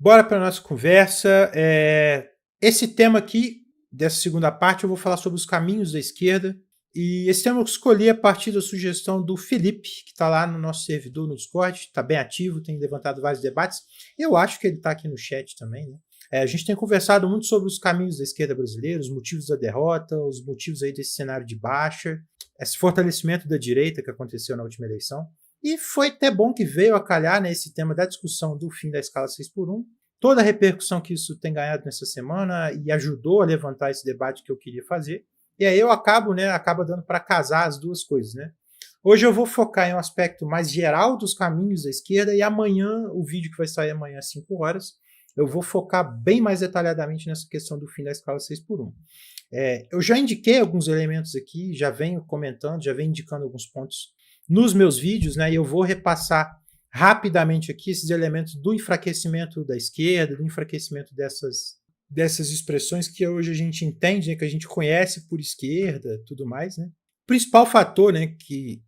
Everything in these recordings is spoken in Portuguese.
Bora para a nossa conversa. Esse tema aqui, dessa segunda parte, eu vou falar sobre os caminhos da esquerda. E esse tema eu escolhi a partir da sugestão do Felipe, que está lá no nosso servidor no Discord, está bem ativo, tem levantado vários debates. Eu acho que ele está aqui no chat também, né? A gente tem conversado muito sobre os caminhos da esquerda brasileira, os motivos da derrota, os motivos aí desse cenário de baixa, esse fortalecimento da direita que aconteceu na última eleição. E foi até bom que veio a calhar, né, esse tema da discussão do fim da escala 6x1, toda a repercussão que isso tem ganhado nessa semana e ajudou a levantar esse debate que eu queria fazer. E aí eu acabo dando para casar as duas coisas, né? Hoje eu vou focar em um aspecto mais geral dos caminhos da esquerda e amanhã, o vídeo que vai sair amanhã às 5 horas, eu vou focar bem mais detalhadamente nessa questão do fim da escala 6x1. Eu já indiquei alguns elementos aqui, já venho comentando, já venho indicando alguns pontos nos meus vídeos, né? E eu vou repassar rapidamente aqui esses elementos do enfraquecimento da esquerda, do enfraquecimento dessas expressões que hoje a gente entende, né, que a gente conhece por esquerda, tudo mais, né? O principal fator, né, que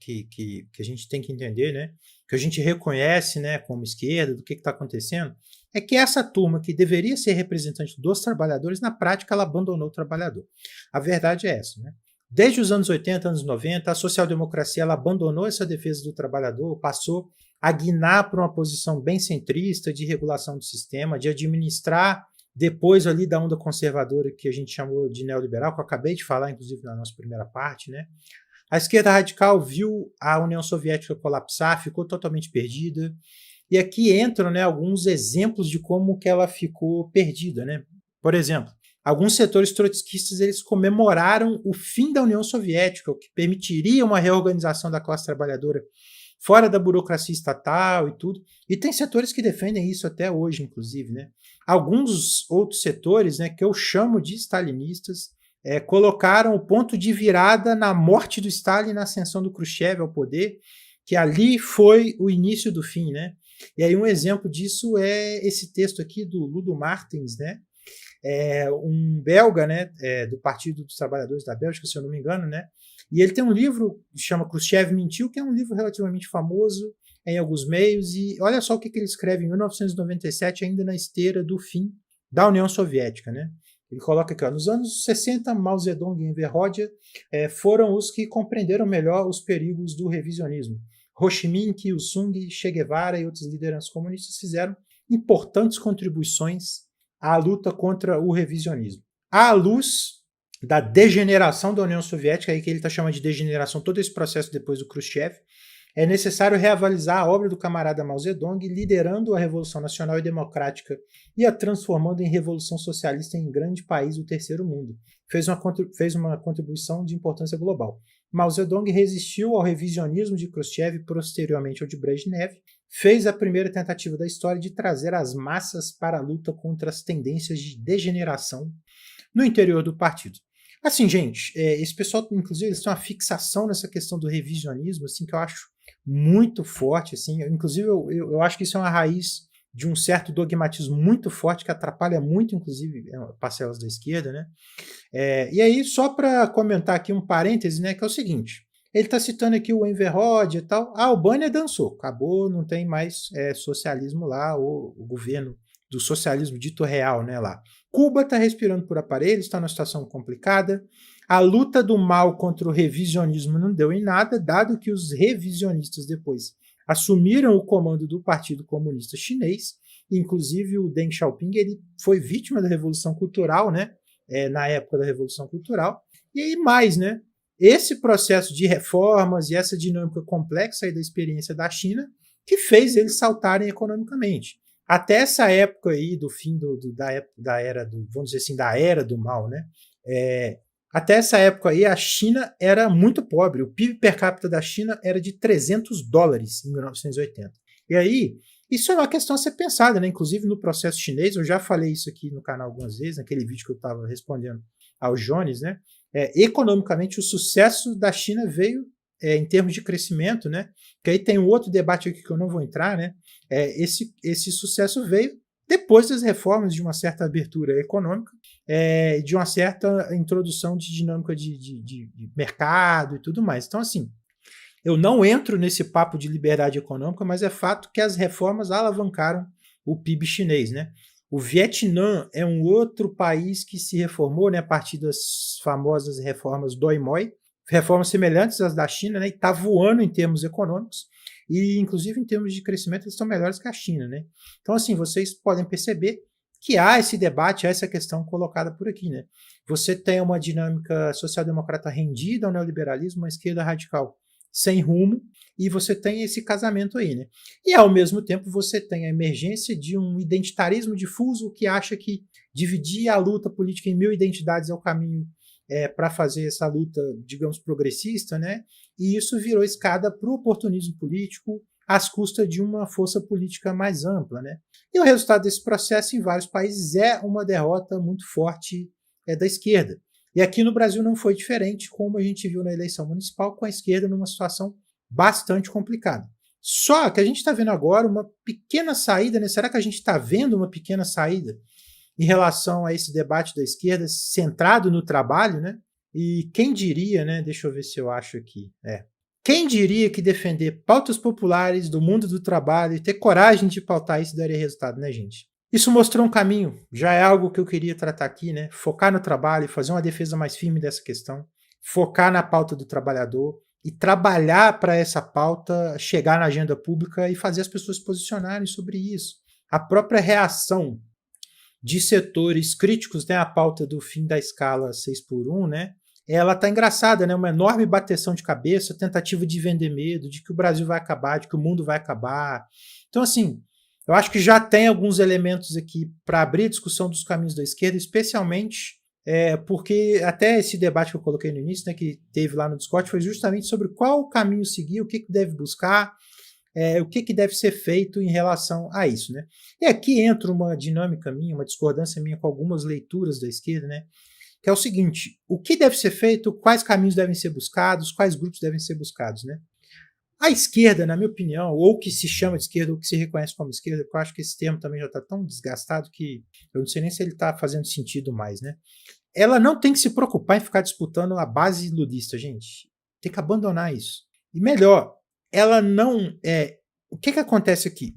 a gente tem que entender, né, que a gente reconhece, né, como esquerda, do que está acontecendo, é que essa turma que deveria ser representante dos trabalhadores, na prática ela abandonou o trabalhador. A verdade é essa, né? Desde os anos 80, anos 90, a social-democracia ela abandonou essa defesa do trabalhador, passou a guinar para uma posição bem centrista de regulação do sistema, de administrar depois ali da onda conservadora que a gente chamou de neoliberal, que eu acabei de falar, inclusive, na nossa primeira parte, né? A esquerda radical viu a União Soviética colapsar, ficou totalmente perdida. E aqui entram, né, alguns exemplos de como que ela ficou perdida, né? Por exemplo, alguns setores trotskistas eles comemoraram o fim da União Soviética, o que permitiria uma reorganização da classe trabalhadora fora da burocracia estatal e tudo. E tem setores que defendem isso até hoje, inclusive, né? Alguns outros setores, né, que eu chamo de stalinistas, colocaram o ponto de virada na morte do Stalin e na ascensão do Khrushchev ao poder, que ali foi o início do fim, né? E aí um exemplo disso é esse texto aqui do Ludo Martens, né? Um belga, né, do Partido dos Trabalhadores da Bélgica, se eu não me engano, né? E ele tem um livro que chama Khrushchev Mentiu, que é um livro relativamente famoso em alguns meios, e olha só o que ele escreve em 1997, ainda na esteira do fim da União Soviética, né? Ele coloca aqui, ó, nos anos 60, Mao Zedong e Enver Hoxha foram os que compreenderam melhor os perigos do revisionismo. Ho Chi Minh, Kim Il-sung, Che Guevara e outras lideranças comunistas fizeram importantes contribuições à luta contra o revisionismo. À luz da degeneração da União Soviética, aí que ele está chamando de degeneração, todo esse processo depois do Khrushchev, é necessário reavalizar a obra do camarada Mao Zedong, liderando a Revolução Nacional e Democrática e a transformando em Revolução Socialista em grande país do terceiro mundo. Fez uma contribuição de importância global. Mao Zedong resistiu ao revisionismo de Khrushchev e posteriormente ao de Brezhnev, fez a primeira tentativa da história de trazer as massas para a luta contra as tendências de degeneração no interior do partido. Assim, gente, esse pessoal, inclusive, eles têm uma fixação nessa questão do revisionismo, assim, que eu acho muito forte, assim, inclusive eu acho que isso é uma raiz de um certo dogmatismo muito forte que atrapalha muito, inclusive, parcelas da esquerda, né? E aí, só para comentar aqui um parêntese, né, que é o seguinte, ele está citando aqui o Enver Hoxha e tal, a Albânia dançou, acabou, não tem mais socialismo lá, o governo do socialismo dito real, né, lá. Cuba está respirando por aparelhos, está numa situação complicada. A luta do mal contra o revisionismo não deu em nada, dado que os revisionistas depois assumiram o comando do Partido Comunista Chinês, inclusive o Deng Xiaoping ele foi vítima da Revolução Cultural, né, na época da Revolução Cultural. E aí mais, né, esse processo de reformas e essa dinâmica complexa aí da experiência da China que fez eles saltarem economicamente. Até essa época aí do fim da era do, vamos dizer assim, da era do mal, né? Até essa época aí a China era muito pobre. O PIB per capita da China era de $300 em 1980. E aí isso é uma questão a ser pensada, né? Inclusive no processo chinês, eu já falei isso aqui no canal algumas vezes, naquele vídeo que eu estava respondendo ao Jones, né? Economicamente o sucesso da China veio em termos de crescimento, né? Que aí tem um outro debate aqui que eu não vou entrar, né? Esse sucesso veio depois das reformas de uma certa abertura econômica, de uma certa introdução de dinâmica de mercado e tudo mais. Então, assim, eu não entro nesse papo de liberdade econômica, mas é fato que as reformas alavancaram o PIB chinês, né? O Vietnã é um outro país que se reformou, né, a partir das famosas reformas Doi Moi, reformas semelhantes às da China, né, e está voando em termos econômicos e, inclusive, em termos de crescimento, eles estão melhores que a China, né? Então, assim, vocês podem perceber que há esse debate, há essa questão colocada por aqui, né? Você tem uma dinâmica social-democrata rendida ao neoliberalismo, uma esquerda radical sem rumo, e você tem esse casamento aí, né? E ao mesmo tempo você tem a emergência de um identitarismo difuso que acha que dividir a luta política em 1000 identidades é o caminho para fazer essa luta, digamos, progressista, né? E isso virou escada para o oportunismo político às custas de uma força política mais ampla, né? E o resultado desse processo em vários países é uma derrota muito forte da esquerda. E aqui no Brasil não foi diferente, como a gente viu na eleição municipal, com a esquerda numa situação bastante complicada. Só que a gente está vendo agora uma pequena saída, né? Será que a gente está vendo uma pequena saída em relação a esse debate da esquerda centrado no trabalho, né? E quem diria, né? Deixa eu ver se eu acho aqui. Quem diria que defender pautas populares do mundo do trabalho e ter coragem de pautar isso daria resultado, né, gente? Isso mostrou um caminho, já é algo que eu queria tratar aqui, né? Focar no trabalho, fazer uma defesa mais firme dessa questão, focar na pauta do trabalhador e trabalhar para essa pauta chegar na agenda pública e fazer as pessoas se posicionarem sobre isso. A própria reação de setores críticos, né, à pauta do fim da escala 6x1, né? Ela tá engraçada, né? Uma enorme bateção de cabeça, tentativa de vender medo, de que o Brasil vai acabar, de que o mundo vai acabar. Então, assim, eu acho que já tem alguns elementos aqui para abrir a discussão dos caminhos da esquerda, especialmente porque até esse debate que eu coloquei no início, né, que teve lá no Discord, foi justamente sobre qual caminho seguir, o que deve buscar, o que deve ser feito em relação a isso, né? E aqui entra uma dinâmica minha, uma discordância minha com algumas leituras da esquerda, né? Que é o seguinte: o que deve ser feito, quais caminhos devem ser buscados, quais grupos devem ser buscados, né? A esquerda, na minha opinião, ou que se chama de esquerda, ou que se reconhece como esquerda, porque eu acho que esse termo também já está tão desgastado que eu não sei nem se ele está fazendo sentido mais, né? Ela não tem que se preocupar em ficar disputando a base ludista, gente. Tem que abandonar isso. E melhor, ela não... o que acontece aqui?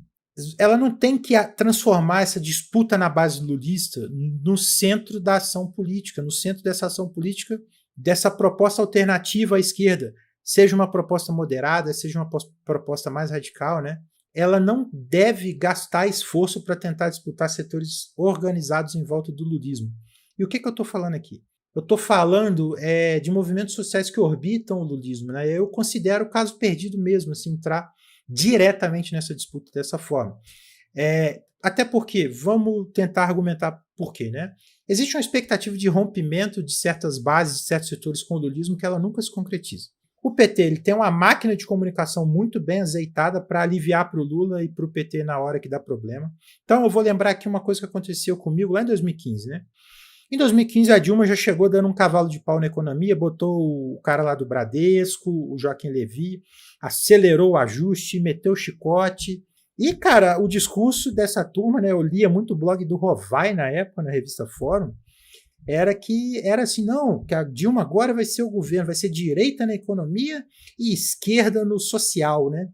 Ela não tem que transformar essa disputa na base lulista no centro da ação política, no centro dessa ação política, dessa proposta alternativa à esquerda, seja uma proposta moderada, seja uma proposta mais radical, né? Ela não deve gastar esforço para tentar disputar setores organizados em volta do lulismo. E o que eu estou falando aqui? Eu estou falando de movimentos sociais que orbitam o lulismo, né? Eu considero o caso perdido mesmo, assim, entrar diretamente nessa disputa dessa forma. Até porque, vamos tentar argumentar por quê, né? Existe uma expectativa de rompimento de certas bases, de certos setores com o lulismo que ela nunca se concretiza. O PT ele tem uma máquina de comunicação muito bem azeitada para aliviar para o Lula e para o PT na hora que dá problema. Então eu vou lembrar aqui uma coisa que aconteceu comigo lá em 2015, né? Em 2015 a Dilma já chegou dando um cavalo de pau na economia, botou o cara lá do Bradesco, o Joaquim Levy, acelerou o ajuste, meteu o chicote. E, cara, o discurso dessa turma, né? Eu lia muito o blog do Rovai na época, na revista Fórum, era assim, não, que a Dilma agora vai ser o governo, vai ser direita na economia e esquerda no social, né?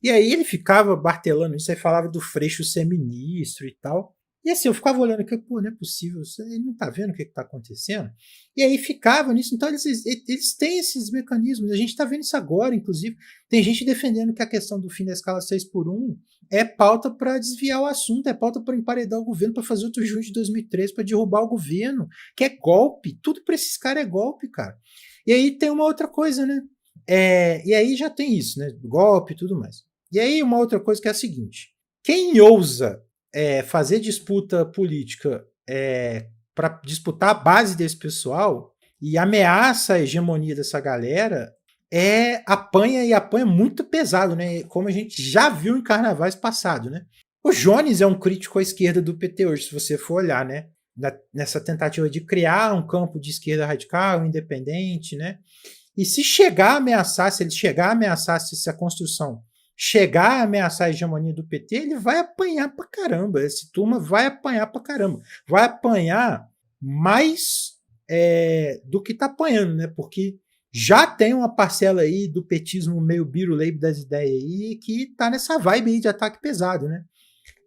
E aí ele ficava martelando isso, aí falava do Freixo ser ministro e tal. E assim, eu ficava olhando aqui, pô, não é possível, ele não tá vendo o que tá acontecendo? E aí ficava nisso, então eles têm esses mecanismos, a gente tá vendo isso agora, inclusive, tem gente defendendo que a questão do fim da escala 6x1 é pauta para desviar o assunto, é pauta para emparedar o governo, para fazer outro junho de 2013, para derrubar o governo, que é golpe, tudo para esses caras é golpe, cara. E aí tem uma outra coisa, né? E aí já tem isso, né? Golpe e tudo mais. E aí uma outra coisa que é a seguinte, quem ousa fazer disputa política para disputar a base desse pessoal e ameaça a hegemonia dessa galera, apanha e apanha muito pesado, né? Como a gente já viu em carnavais passados, né? O Jones é um crítico à esquerda do PT hoje, se você for olhar, né? Nessa tentativa de criar um campo de esquerda radical, independente, né? E se ele chegar a ameaçar essa construção, chegar a ameaçar a hegemonia do PT, ele vai apanhar pra caramba. Essa turma vai apanhar pra caramba. Vai apanhar mais do que tá apanhando, né? Porque já tem uma parcela aí do petismo meio biruleibe das ideias aí que tá nessa vibe aí de ataque pesado, né?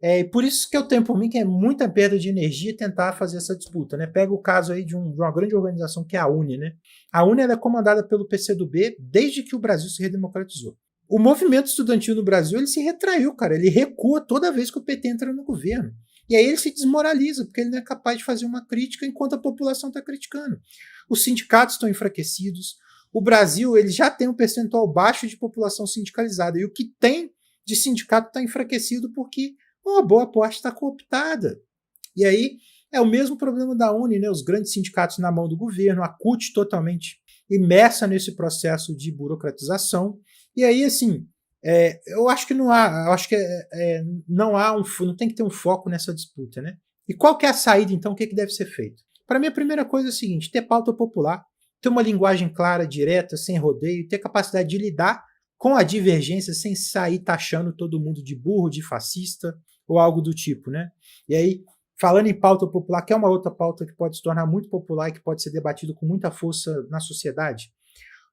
E por isso que eu tenho por mim que é muita perda de energia tentar fazer essa disputa, né? Pega o caso aí de uma grande organização que é a UNE, né? A UNE ela é comandada pelo PCdoB desde que o Brasil se redemocratizou. O movimento estudantil no Brasil ele se retraiu, cara. Ele recua toda vez que o PT entra no governo. E aí ele se desmoraliza, porque ele não é capaz de fazer uma crítica enquanto a população está criticando. Os sindicatos estão enfraquecidos. O Brasil ele já tem um percentual baixo de população sindicalizada. E o que tem de sindicato está enfraquecido porque uma boa parte está cooptada. E aí é o mesmo problema da Uni, né? Os grandes sindicatos na mão do governo, a CUT totalmente imersa nesse processo de burocratização. E aí, assim, eu acho que não há, eu acho que não tem que ter um foco nessa disputa, né? E qual que é a saída, então, o que deve ser feito? Para mim, a primeira coisa é a seguinte, ter pauta popular, ter uma linguagem clara, direta, sem rodeio, ter capacidade de lidar com a divergência sem sair taxando todo mundo de burro, de fascista ou algo do tipo, né? E aí, falando em pauta popular, que é uma outra pauta que pode se tornar muito popular e que pode ser debatido com muita força na sociedade,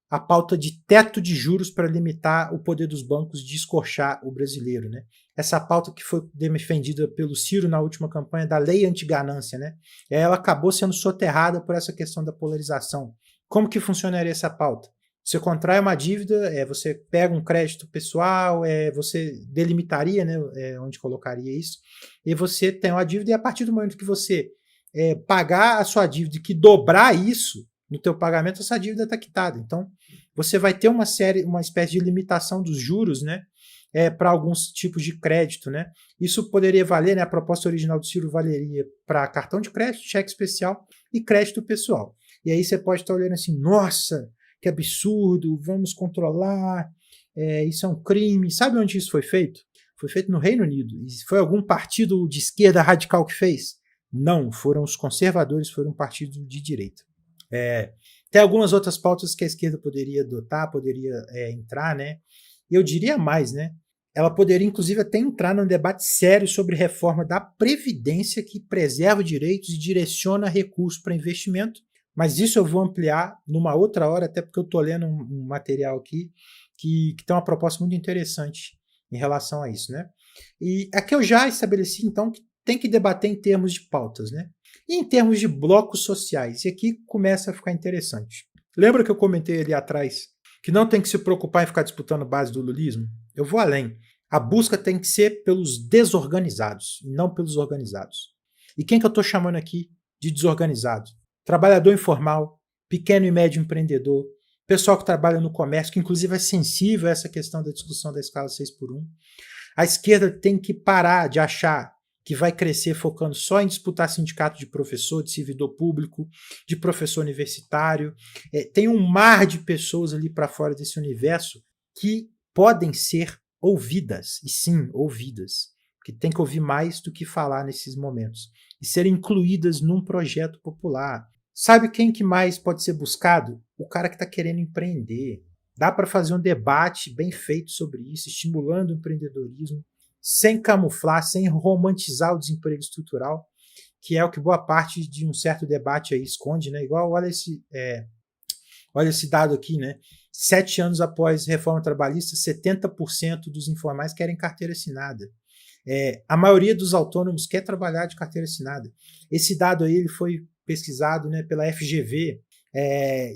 a pauta de teto de juros para limitar o poder dos bancos de escorchar o brasileiro, né? Essa pauta que foi defendida pelo Ciro na última campanha da lei anti-ganância, né? Ela acabou sendo soterrada por essa questão da polarização. Como que funcionaria essa pauta? Você contrai uma dívida, você pega um crédito pessoal, você delimitaria, né, onde colocaria isso, e você tem uma dívida, e a partir do momento que você pagar a sua dívida e que dobrar isso no teu pagamento, essa dívida está quitada. Então, você vai ter uma espécie de limitação dos juros, né, para alguns tipos de crédito, né? Isso poderia valer, né, a proposta original do Ciro valeria para cartão de crédito, cheque especial e crédito pessoal. E aí você pode estar olhando assim, nossa, que absurdo, vamos controlar, isso é um crime. Sabe onde isso foi feito? Foi feito no Reino Unido. E foi algum partido de esquerda radical que fez? Não, foram os conservadores, foram um partido de direita. Tem algumas outras pautas que a esquerda poderia adotar, poderia entrar, né? E eu diria mais, né? Ela poderia, inclusive, até entrar num debate sério sobre reforma da Previdência que preserva direitos e direciona recursos para investimento. Mas isso eu vou ampliar numa outra hora, até porque eu estou lendo um material aqui que tem uma proposta muito interessante em relação a isso, né? E aqui eu já estabeleci, então, que tem que debater em termos de pautas, né? E em termos de blocos sociais. E aqui começa a ficar interessante. Lembra que eu comentei ali atrás que não tem que se preocupar em ficar disputando base do lulismo? Eu vou além. A busca tem que ser pelos desorganizados, e não pelos organizados. E quem que eu estou chamando aqui de desorganizado? Trabalhador informal, pequeno e médio empreendedor, pessoal que trabalha no comércio, que inclusive é sensível a essa questão da discussão da escala 6x1. A esquerda tem que parar de achar que vai crescer focando só em disputar sindicato de professor, de servidor público, de professor universitário. Tem um mar de pessoas ali para fora desse universo que podem ser ouvidas, e sim, ouvidas, que tem que ouvir mais do que falar nesses momentos, e serem incluídas num projeto popular. Sabe quem que mais pode ser buscado? O cara que está querendo empreender. Dá para fazer um debate bem feito sobre isso, estimulando o empreendedorismo, sem camuflar, sem romantizar o desemprego estrutural, que é o que boa parte de um certo debate aí esconde, né? Igual, olha esse dado aqui, né? 7 anos após reforma trabalhista, 70% dos informais querem carteira assinada. A maioria dos autônomos quer trabalhar de carteira assinada. Esse dado aí ele foi pesquisado, né, pela FGV.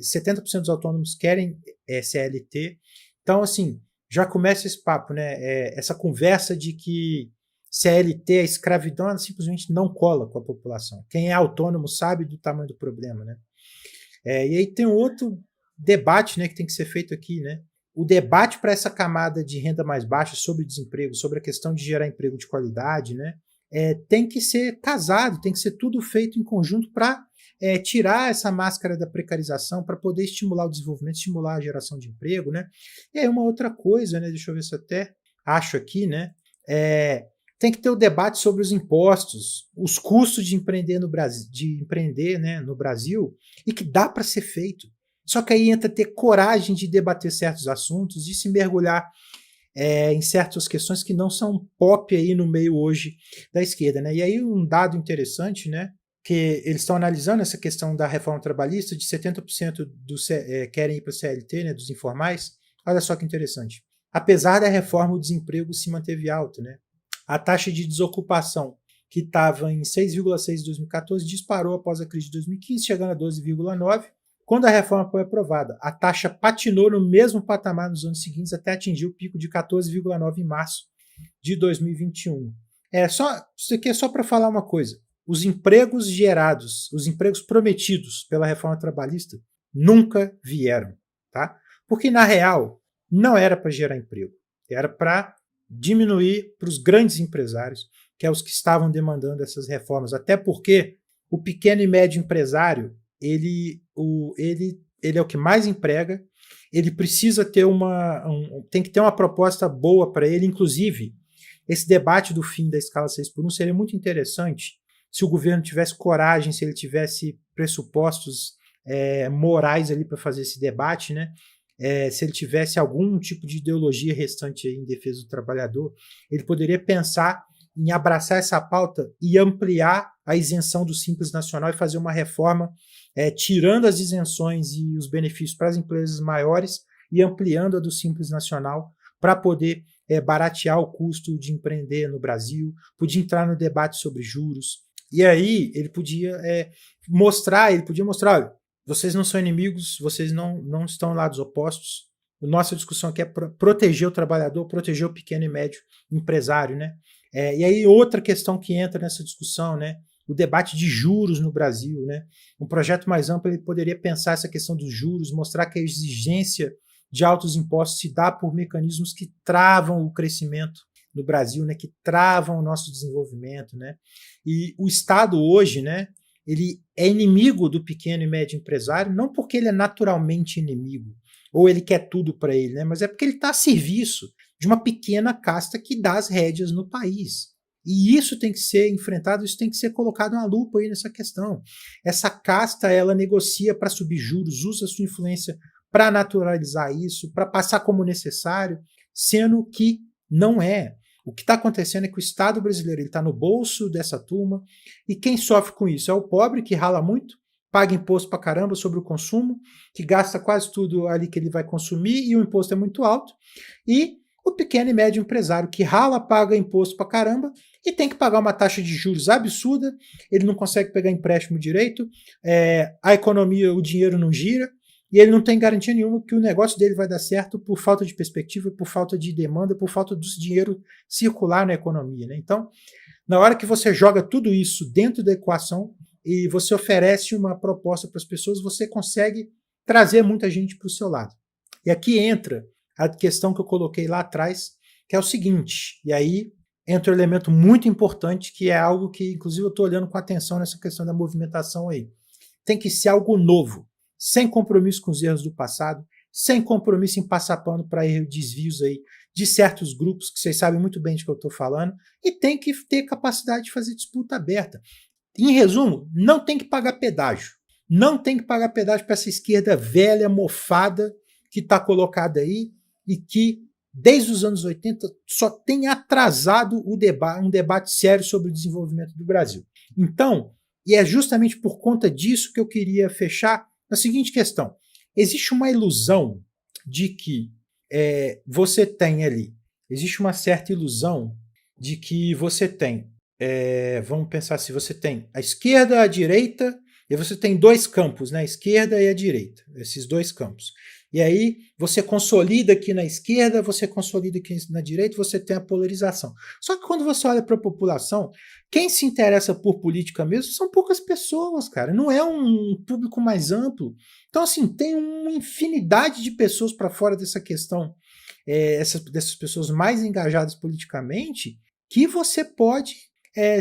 70% dos autônomos querem CLT. Então, assim, já começa esse papo, né? Essa conversa de que CLT, a escravidão, ela simplesmente não cola com a população. Quem é autônomo sabe do tamanho do problema, né? E aí tem um outro debate, né, que tem que ser feito aqui, né? O debate para essa camada de renda mais baixa sobre desemprego, sobre a questão de gerar emprego de qualidade, né? Tem que ser casado, tem que ser tudo feito em conjunto para tirar essa máscara da precarização, para poder estimular o desenvolvimento, estimular a geração de emprego, né? E aí uma outra coisa, né? Deixa eu ver se eu até acho aqui, né? Tem que ter o debate sobre os impostos, os custos de empreender no Brasil, né, no Brasil, e que dá para ser feito. Só que aí entra ter coragem de debater certos assuntos e se mergulhar em certas questões que não são pop aí no meio hoje da esquerda, né? E aí um dado interessante, né? Que eles estão analisando essa questão da reforma trabalhista, de 70% querem ir para o CLT, né, dos informais. Olha só que interessante. Apesar da reforma, o desemprego se manteve alto, né? A taxa de desocupação, que estava em 6,6 em 2014, disparou após a crise de 2015, chegando a 12,9. Quando a reforma foi aprovada, a taxa patinou no mesmo patamar nos anos seguintes até atingir o pico de 14,9 em março de 2021. Isso aqui é só para falar uma coisa. Os empregos gerados, os empregos prometidos pela reforma trabalhista nunca vieram, tá? Porque, na real, não era para gerar emprego. Era para diminuir para os grandes empresários, que é os que estavam demandando essas reformas. Até porque o pequeno e médio empresário, ele é o que mais emprega, ele precisa ter tem que ter uma proposta boa para ele. Inclusive, esse debate do fim da escala 6x1 seria muito interessante se o governo tivesse coragem, se ele tivesse pressupostos morais ali para fazer esse debate, né? Se ele tivesse algum tipo de ideologia restante aí em defesa do trabalhador, ele poderia pensar em abraçar essa pauta e ampliar a isenção do Simples Nacional e fazer uma reforma tirando as isenções e os benefícios para as empresas maiores e ampliando a do Simples Nacional para poder baratear o custo de empreender no Brasil, podia entrar no debate sobre juros, e aí ele podia mostrar, olha, vocês não são inimigos, vocês não estão em lados opostos, a nossa discussão aqui é proteger o trabalhador, proteger o pequeno e médio empresário, né? E aí outra questão que entra nessa discussão, né? O debate de juros no Brasil, né? Um projeto mais amplo ele poderia pensar essa questão dos juros, mostrar que a exigência de altos impostos se dá por mecanismos que travam o crescimento no Brasil, né? Que travam o nosso desenvolvimento, né? E o Estado hoje, né? Ele é inimigo do pequeno e médio empresário, não porque ele é naturalmente inimigo, ou ele quer tudo para ele, né? Mas é porque ele está a serviço de uma pequena casta que dá as rédeas no país. E isso tem que ser enfrentado, isso tem que ser colocado uma lupa aí nessa questão. Essa casta, ela negocia para subir juros, usa sua influência para naturalizar isso, para passar como necessário, sendo que não é. O que está acontecendo é que o Estado brasileiro está no bolso dessa turma, e quem sofre com isso é o pobre, que rala muito, paga imposto para caramba sobre o consumo, que gasta quase tudo ali que ele vai consumir, e o imposto é muito alto, e o pequeno e médio empresário que rala, paga imposto para caramba, e tem que pagar uma taxa de juros absurda, ele não consegue pegar empréstimo direito, a economia, o dinheiro não gira, e ele não tem garantia nenhuma que o negócio dele vai dar certo por falta de perspectiva, por falta de demanda, por falta do dinheiro circular na economia, né? Então, na hora que você joga tudo isso dentro da equação e você oferece uma proposta para as pessoas, você consegue trazer muita gente para o seu lado. E aqui entra a questão que eu coloquei lá atrás, que é o seguinte, e aí entra um elemento muito importante, que é algo que, inclusive, eu estou olhando com atenção nessa questão da movimentação aí. Tem que ser algo novo, sem compromisso com os erros do passado, sem compromisso em passar pano para desvios aí de certos grupos, que vocês sabem muito bem de que eu estou falando, e tem que ter capacidade de fazer disputa aberta. Em resumo, não tem que pagar pedágio. Não tem que pagar pedágio para essa esquerda velha, mofada, que está colocada aí e que, desde os anos 80, só tem atrasado um debate sério sobre o desenvolvimento do Brasil. Então, e é justamente por conta disso que eu queria fechar na seguinte questão. Existe uma ilusão de que você tem ali, existe uma certa ilusão de que você tem, vamos pensar se você tem a esquerda, a direita, e você tem dois campos, né, a esquerda e a direita, esses dois campos. E aí você consolida aqui na esquerda, você consolida aqui na direita, você tem a polarização. Só que quando você olha para a população, quem se interessa por política mesmo são poucas pessoas, cara. Não é um público mais amplo. Então, assim, tem uma infinidade de pessoas para fora dessa questão, dessas pessoas mais engajadas politicamente, que você pode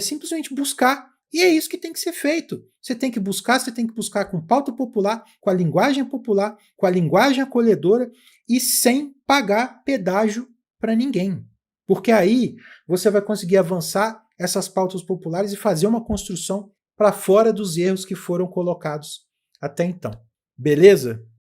simplesmente buscar. E é isso que tem que ser feito. Você tem que buscar com pauta popular, com a linguagem popular, com a linguagem acolhedora e sem pagar pedágio para ninguém. Porque aí você vai conseguir avançar essas pautas populares e fazer uma construção para fora dos erros que foram colocados até então. Beleza?